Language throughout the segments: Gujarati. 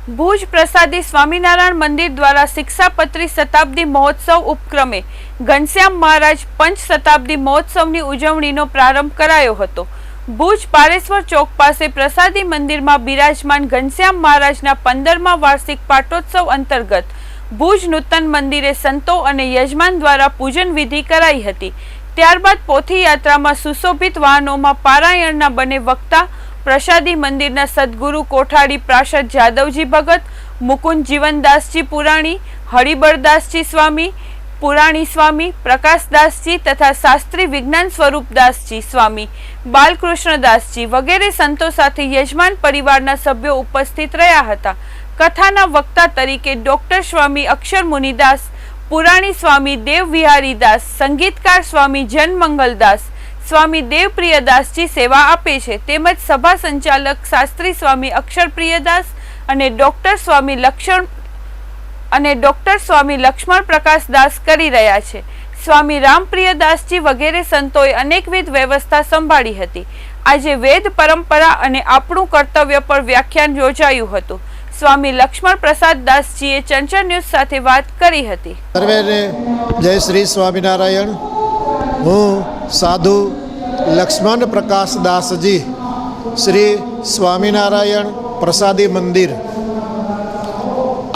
ભુજ પ્રસાદી સ્વામિનારાયણ મંદિર દ્વારા શિક્ષાપત્રી શતાબ્દી મહોત્સવ ઉપક્રમે ઘનશ્યામ મહારાજ પંચ શતાબ્દી મહોત્સવની ઉજવણીનો પ્રારંભ કરાયો હતો। ભુજ પારેશ્વર ચોક પાસે પ્રસાદી મંદિરમાં બિરાજમાન ઘનશ્યામ મહારાજના 15મા વાર્ષિક પાટોત્સવ અંતર્ગત ભુજ નૂતન મંદિરે સંતો અને યજમાન દ્વારા પૂજન વિધિ કરાઈ હતી। ત્યારબાદ પોથી યાત્રામાં સુશોભિત વાહનોમાં પારાયણના બને વક્તા પ્રસાદી મંદિરના સદગુરુ કોઠારી પ્રાસદ જાદવજી ભગત, મુકુંદ જીવનદાસજી પુરાણી, હરિબરદાસજી સ્વામી પુરાણી સ્વામી, પ્રકાશદાસજી તથા શાસ્ત્રી વિજ્ઞાન સ્વરૂપદાસજી સ્વામી, બાલકૃષ્ણદાસજી વગેરે સંતો સાથે યજમાન પરિવારના સભ્યો ઉપસ્થિત રહ્યા હતા। કથાના વક્તા તરીકે ડોક્ટર સ્વામી અક્ષર મુનિદાસ, પુરાણી સ્વામી દેવ વિહારીદાસ, સંગીતકાર સ્વામી જનમંગલદાસ, સ્વામી દેવપ્રિયદાસજી સેવા આપે છે। તેમજ સભા સંચાલક શાસ્ત્રી સ્વામી અક્ષરપ્રિયદાસ અને ડોક્ટર સ્વામી લક્ષ્મણ પ્રકાશદાસ કરી રહ્યા છે। સ્વામી રામપ્રિયદાસજી વગેરે સંતોએ અનેકવિધ વ્યવસ્થા સંભાળી હતી। આજે વેદ પરંપરા અને આપણું કર્તવ્ય પર વ્યાખ્યાન યોજાયું હતું। સ્વામી લક્ષ્મણ પ્રસાદદાસજીએ ચંચળ ન્યૂઝ સાથે વાત કરી હતી। સર્વેને જય શ્રી સ્વામિનારાયણ। હું સાધુ લક્ષ્મણ પ્રકાશદાસજી, શ્રી સ્વામિનારાયણ પ્રસાદી મંદિર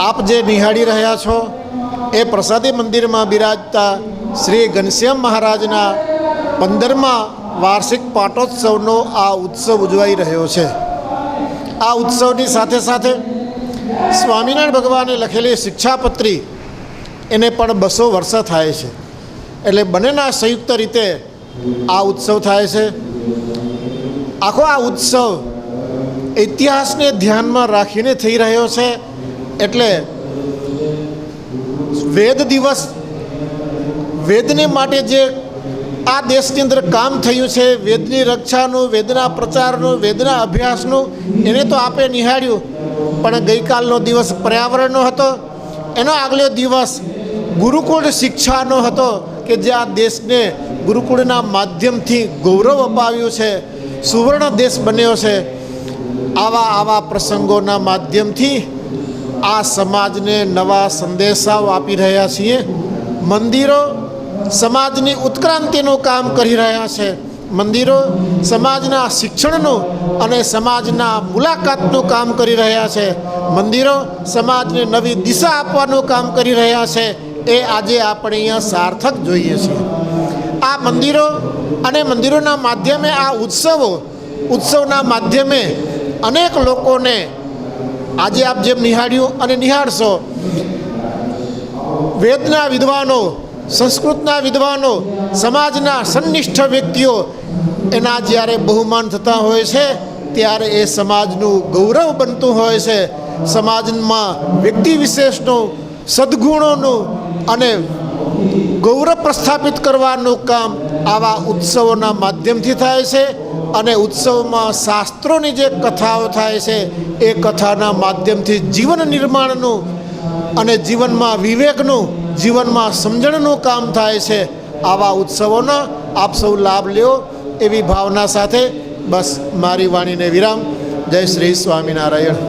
આપ જે નિહાળી રહ્યા છો એ પ્રસાદી મંદિરમાં બિરાજતા શ્રી ઘનશ્યામ મહારાજના 15મા વાર્ષિક પાટોત્સવનો આ ઉત્સવ ઉજવાઈ રહ્યો છે। આ ઉત્સવની સાથે સાથે સ્વામિનારાયણ ભગવાને લખેલી શિક્ષાપત્રી એને પણ 200 વર્ષ થાય છે। એટલે બંનેના સંયુક્ત રીતે આ ઉત્સવ થાય છે। આખો આ ઉત્સવ ઇતિહાસને ધ્યાનમાં રાખીને થઈ રહ્યો છે। એટલે વેદ દિવસ, વેદને માટે જે આ દેશની અંદર કામ થયું છે, વેદની રક્ષાનું, વેદના પ્રચારનું, વેદના અભ્યાસનું, એને તો આપે નિહાળ્યું। પણ ગઈકાલનો દિવસ પર્યાવરણનો હતો, એનો આગલો દિવસ ગુરુકુળ શિક્ષાનો હતો કે જે આ દેશને ગુરુકુળના માધ્યમથી ગૌરવ અપાવ્યું છે, સુવર્ણ દેશ બન્યો છે। આવા પ્રસંગોના માધ્યમથી આ સમાજને નવા સંદેશાઓ આપી રહ્યા છીએ। મંદિરો સમાજની ઉત્ક્રાંતિનું કામ કરી રહ્યા છે। મંદિરો સમાજના શિક્ષણનું અને સમાજના મુલાકાતનું કામ કરી રહ્યા છે। મંદિરો સમાજને નવી દિશા આપવાનું કામ કરી રહ્યા છે। એ આજે આપણે અહીંયા સાર્થક જોઈએ છીએ। આ મંદિરો અને મંદિરોના માધ્યમે આ ઉત્સવના માધ્યમે અનેક લોકોને આજે આપ જેમ નિહાળ્યું અને નિહાળશો, વેદના વિદ્વાનો, સંસ્કૃતના વિદ્વાનો, સમાજના સંનિષ્ઠ વ્યક્તિઓ એના જ્યારે બહુમાન થતા હોય છે ત્યારે એ સમાજનું ગૌરવ બનતું હોય છે। સમાજમાં વ્યક્તિ વિશેષનું, સદ્ગુણોનું અને ગૌરવ પ્રસ્થાપિત કરવાનું કામ આવા ઉત્સવોના માધ્યમથી થાય છે। અને ઉત્સવમાં શાસ્ત્રોની જે કથાઓ થાય છે એ કથાના માધ્યમથી જીવન નિર્માણનું અને જીવનમાં વિવેકનું, જીવનમાં સમજણનું કામ થાય છે। આવા ઉત્સવોનો આપ સૌ લાભ લ્યો એવી ભાવના સાથે બસ મારી વાણીને વિરામ। જય શ્રી સ્વામિનારાયણ।